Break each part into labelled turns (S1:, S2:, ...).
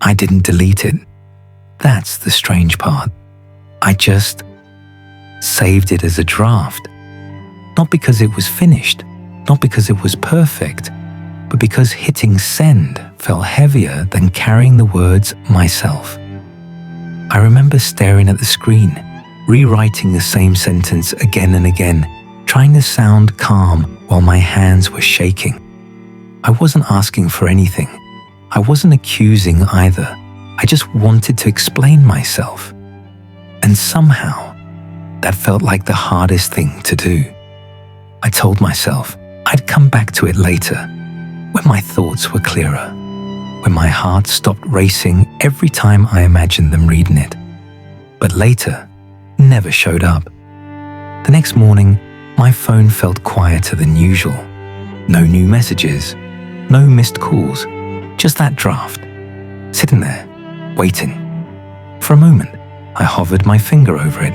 S1: I didn't delete it. That's the strange part. I just saved it as a draft. Not because it was finished, not because it was perfect, but because hitting send felt heavier than carrying the words myself. I remember staring at the screen, rewriting the same sentence again and again, trying to sound calm while my hands were shaking. I wasn't asking for anything. I wasn't accusing either. I just wanted to explain myself. And somehow, that felt like the hardest thing to do. I told myself I'd come back to it later, when my thoughts were clearer, when my heart stopped racing every time I imagined them reading it. But later never showed up. The next morning, my phone felt quieter than usual. No new messages, no missed calls, just that draft, sitting there, waiting. For a moment, I hovered my finger over it.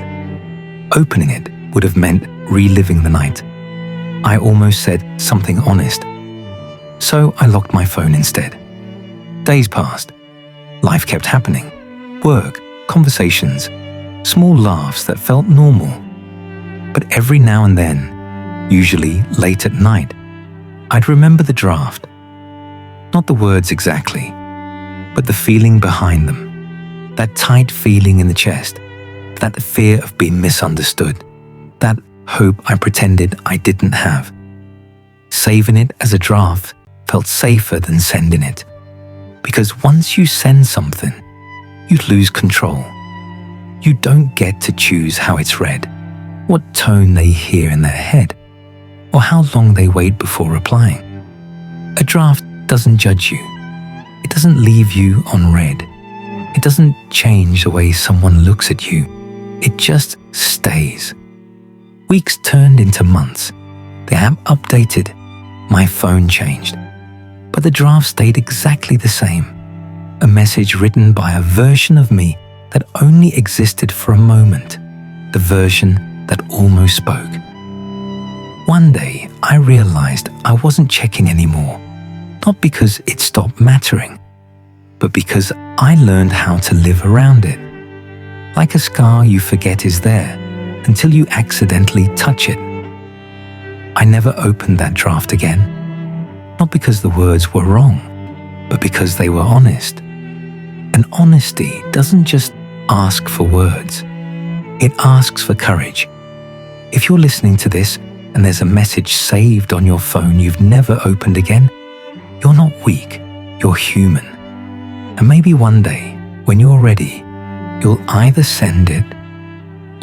S1: Opening it would have meant reliving the night. I almost said something honest. So I locked my phone instead. Days passed. Life kept happening. Work, conversations, small laughs that felt normal. But every now and then, usually late at night, I'd remember the draft. Not the words exactly, but the feeling behind them. That tight feeling in the chest, that fear of being misunderstood, that hope I pretended I didn't have. Saving it as a draft felt safer than sending it. Because once you send something, you lose control. You don't get to choose how it's read, what tone they hear in their head, or how long they wait before replying. A draft doesn't judge you. It doesn't leave you unread. It doesn't change the way someone looks at you. It just stays. Weeks turned into months. The app updated. My phone changed. But the draft stayed exactly the same. A message written by a version of me that only existed for a moment. The version that almost spoke. One day, I realized I wasn't checking anymore. Not because it stopped mattering, but because I learned how to live around it. Like a scar you forget is there until you accidentally touch it. I never opened that draft again. Not because the words were wrong, but because they were honest. And honesty doesn't just ask for words. It asks for courage. If you're listening to this and there's a message saved on your phone you've never opened again, you're not weak, you're human. And maybe one day, when you're ready, you'll either send it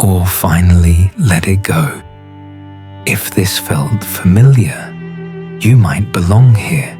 S1: or finally let it go. If this felt familiar, you might belong here.